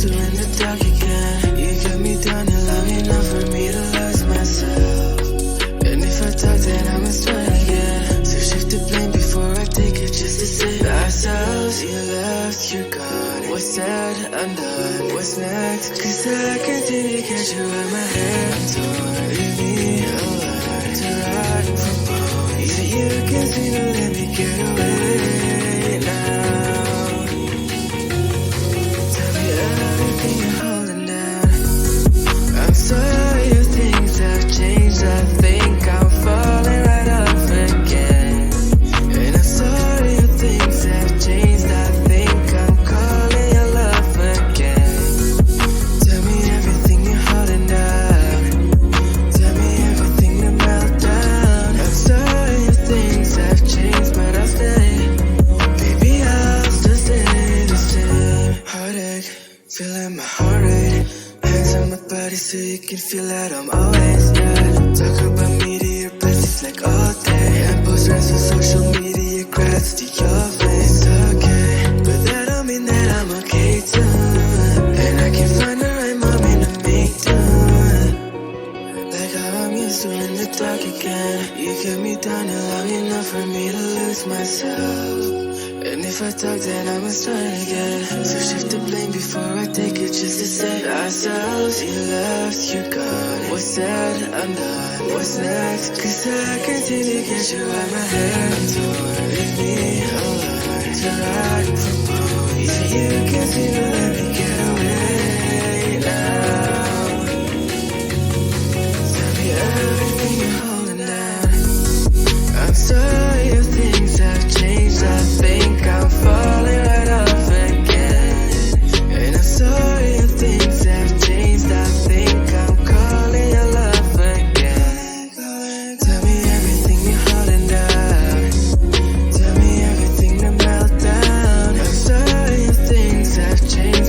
used to in the dark again. You got me down and long enough for me to lose myself. And if I talk, then I must try again. So shift the blame before I take it, just to save ourselves. You left, you're gone. What's said, undone. What's next? Cause I can't seem to catch you in my hands. Leave me alone to rot from bone. Yeah, you can seem to let me get away now. Tell me everything you're holding down. I'm sorry if things have changed. I think I'm falling right off again. And I'm sorry if things have changed. I think I'm calling your love again. Tell me everything you're holding down. Tell me everything to melt down. I'm sorry if things have changed, but I'll stay. Baby, I'll still stay the same. Heartache, feeling my heart rate. Hands on my body so you can feel that I'm always there. Talk about me to your besties like all day. And post rants on social media, grats to your face. Okay, but that don't mean that I'm okay too. And I can find the right moment to make do. Like how I'm used to in the dark again. You kept me down and long enough for me to lose myself. And if I talk, then I must try again. So shift the blame before I take it, just to save ourselves. You left, you're gone. What's said, undone. What's next? Cause I can't seem to get you out my hands. Leave me alone to rot from bone. Yeah, you can't seem to let me get away now. Tell me everything you're holding down. I'm sorry if things have changed. I think I'm falling right off again. And I'm sorry if things have changed. I think I'm calling your love again. Tell me everything you're holding down. Tell me everything to melt down. I'm sorry if things have changed.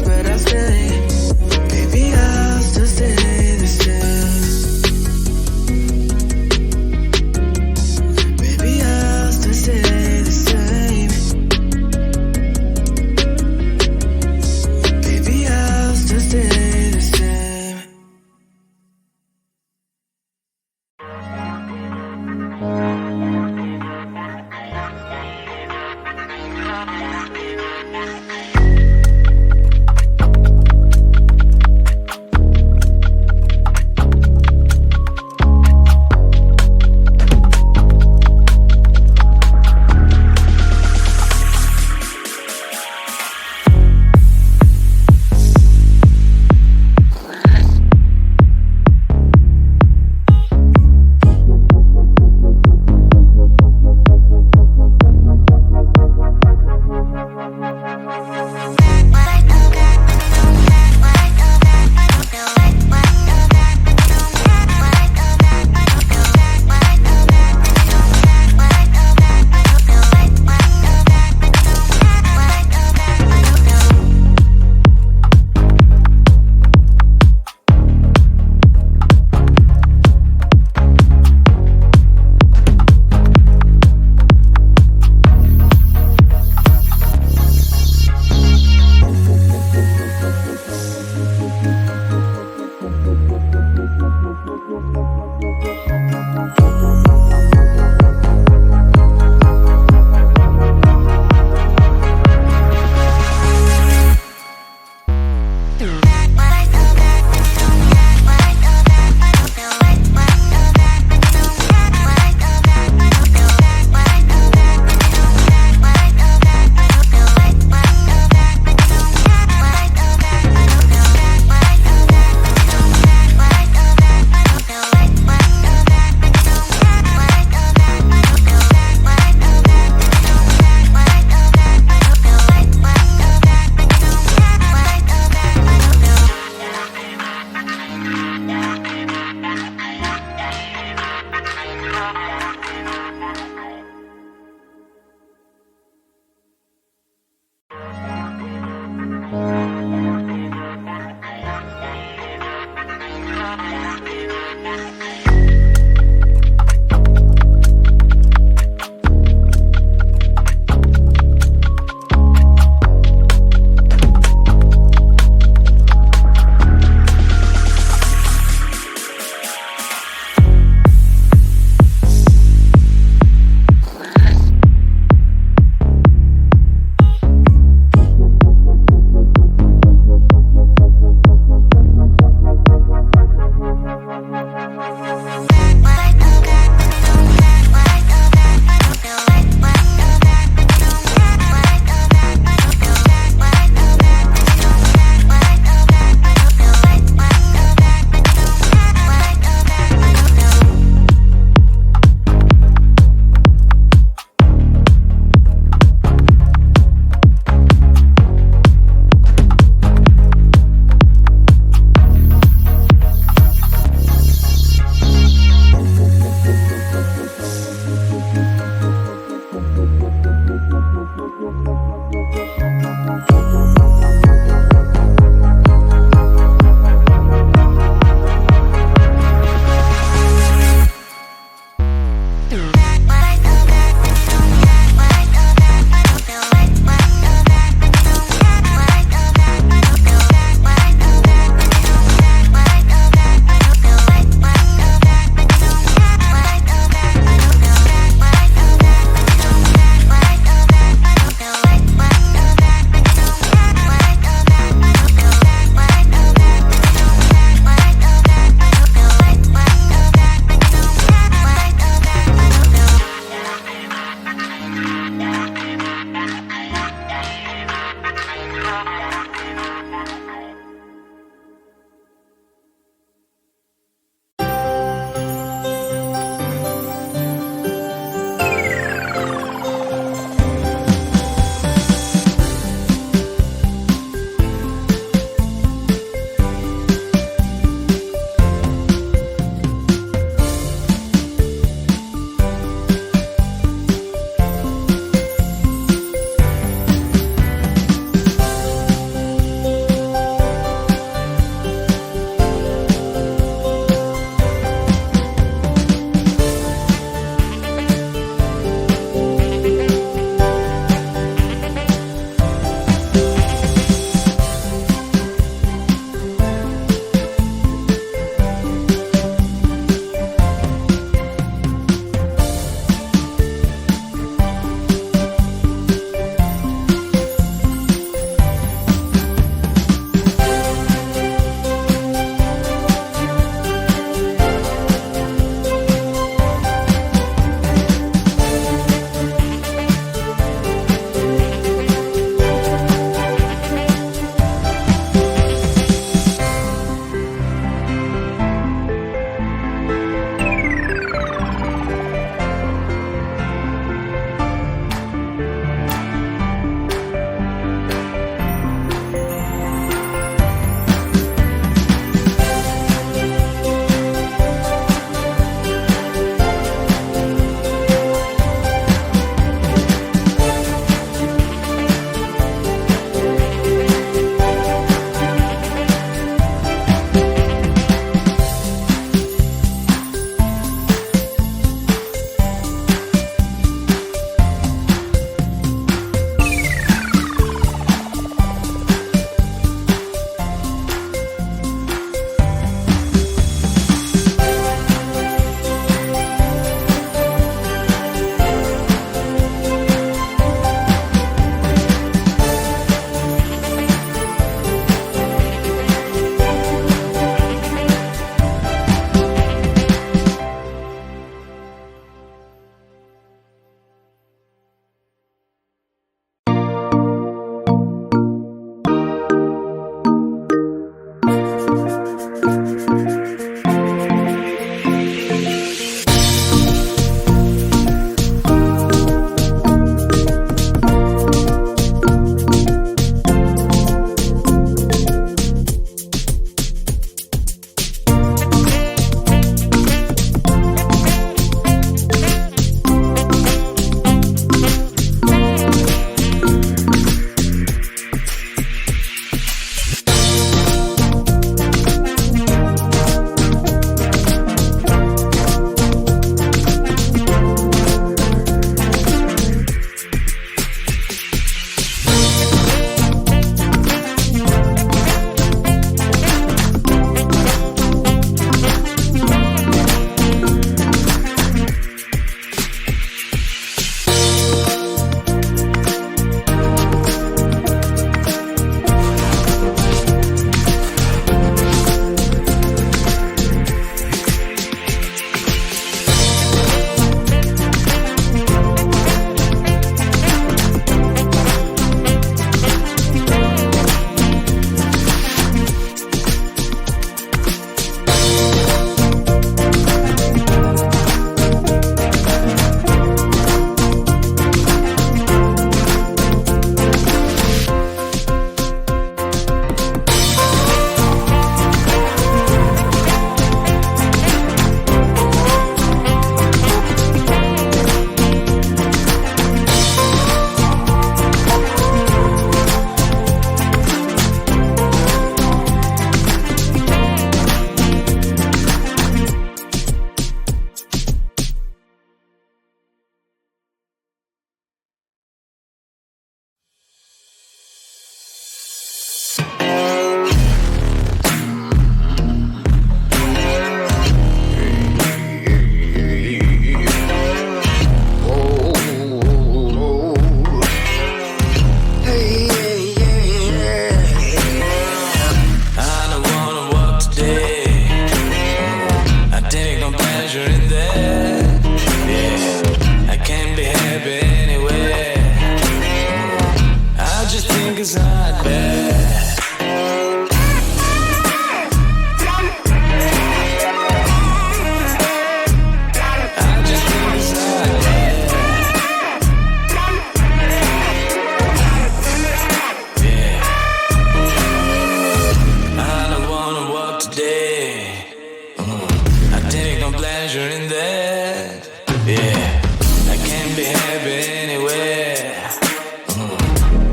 can't be happy anywhere.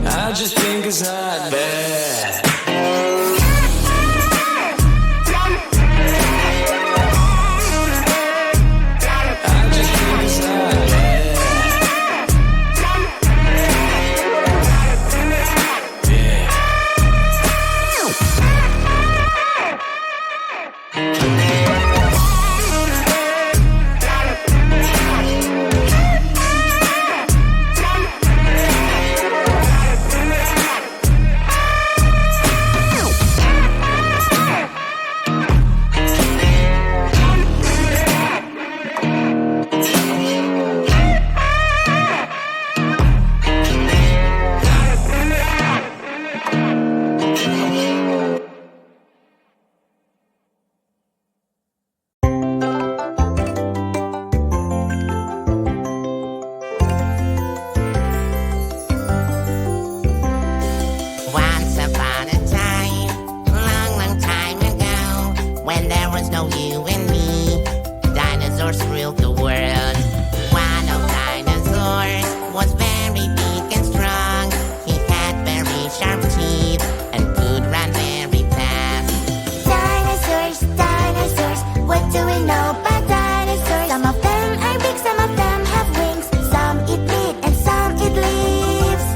I just think it's not bad. I just think it's not bad. Yeah. Once upon a time, long, long time ago, when there was no you and me, dinosaurs ruled the world. One of dinosaurs was very big and strong. He had very sharp teeth and could run very fast. Dinosaurs, dinosaurs, what do we know about dinosaurs? Some of them are big, some of them have wings. Some eat meat and some eat leaves.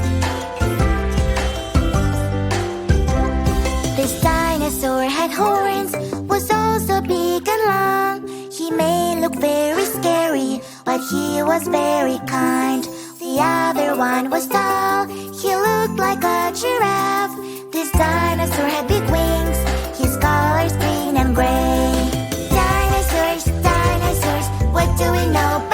This dinosaur had horns, was also big and long. He may look very scary, but he was very kind. The other one was tall, he looked like a giraffe. This dinosaur had big wings, his color's green and gray. Dinosaurs, dinosaurs, what do we know about